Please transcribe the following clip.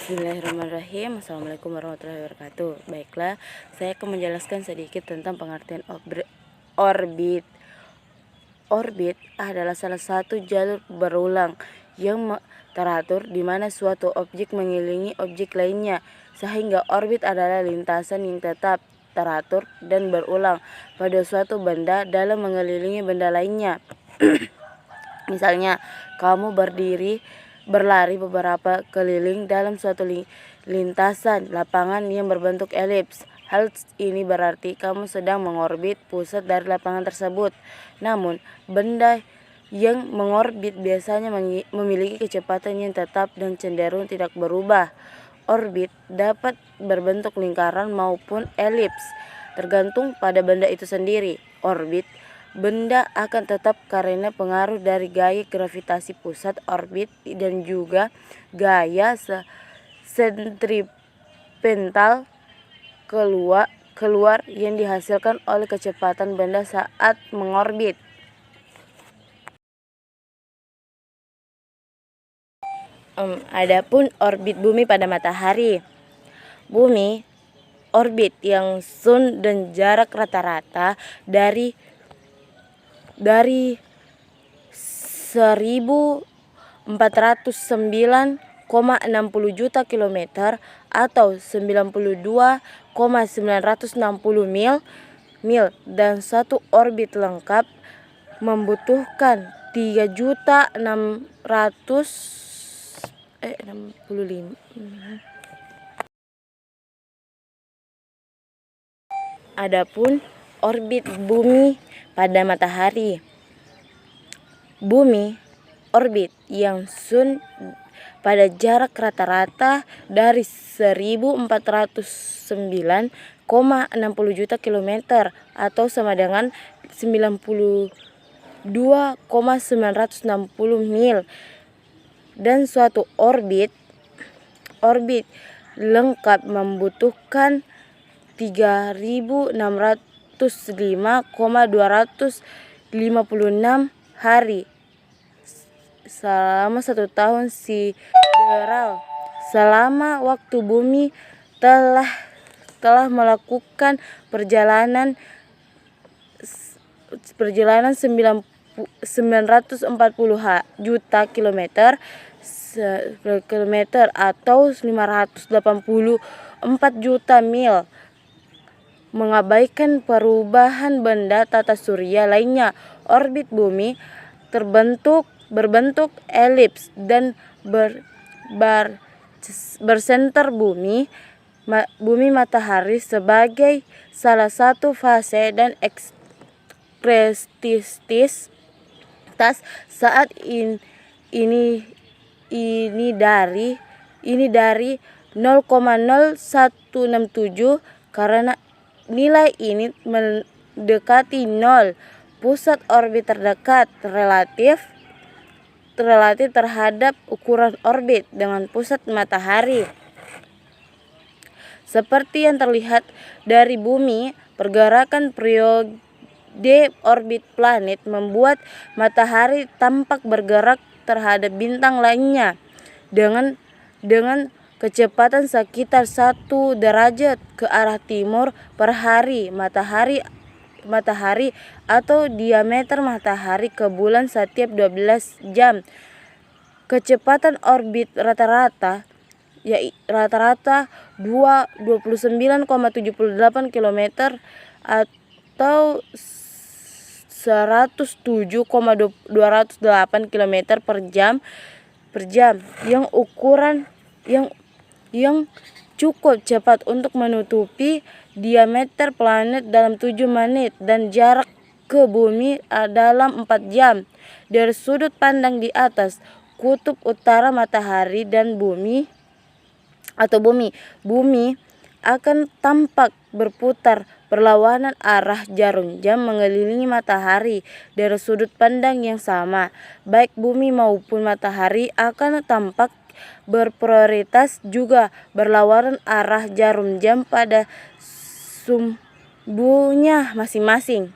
Bismillahirrahmanirrahim. Assalamualaikum warahmatullahi wabarakatuh. Baiklah, saya akan menjelaskan sedikit tentang pengertian orbit. Orbit adalah salah satu jalur berulang yang teratur di mana suatu objek mengelilingi objek lainnya, sehingga orbit adalah lintasan yang tetap, teratur, dan berulang pada suatu benda dalam mengelilingi benda lainnya. Misalnya, kamu berlari beberapa keliling dalam suatu lintasan lapangan yang berbentuk elips. Hal ini berarti kamu sedang mengorbit pusat dari lapangan tersebut. Namun, benda yang mengorbit biasanya memiliki kecepatan yang tetap dan cenderung tidak berubah. Orbit dapat berbentuk lingkaran maupun elips, tergantung pada benda itu sendiri. Orbit benda akan tetap karena pengaruh dari gaya gravitasi pusat orbit dan juga gaya sentripetal keluar yang dihasilkan oleh kecepatan benda saat mengorbit. Adapun orbit bumi pada matahari. Bumi orbit yang sun dan jarak rata-rata dari 1409,60 juta kilometer atau 92,960 mil dan satu orbit lengkap membutuhkan 3.665. Adapun orbit bumi pada matahari. Bumi orbit yang sun pada jarak rata-rata dari 1409,60 juta kilometer atau sama dengan 92,960 mil dan suatu orbit lengkap membutuhkan 3.605,256 hari selama 1 tahun sideral. Selama waktu bumi telah melakukan perjalanan 940 juta kilometer atau 584 juta mil, mengabaikan perubahan benda tata surya lainnya. Orbit bumi berbentuk elips dan bersenter bumi matahari sebagai salah satu fase dan eksentrisitas saat ini dari 0,0167 karena nilai ini mendekati 0. Pusat orbit terdekat relatif terhadap ukuran orbit dengan pusat matahari. Seperti yang terlihat dari bumi, pergerakan periode orbit planet membuat matahari tampak bergerak terhadap bintang lainnya dengan kecepatan sekitar 1 derajat ke arah timur per hari. Matahari atau diameter matahari ke bulan setiap 12 jam. Kecepatan orbit rata-rata 29,78 km atau 107,208 km per jam yang cukup cepat untuk menutupi diameter planet dalam 7 menit dan jarak ke bumi dalam 4 jam. Dari sudut pandang di atas kutub utara matahari dan bumi akan tampak berputar berlawanan arah jarum jam mengelilingi matahari. Dari sudut pandang yang sama, baik bumi maupun matahari akan tampak berprioritas juga berlawanan arah jarum jam pada sumbunya masing-masing.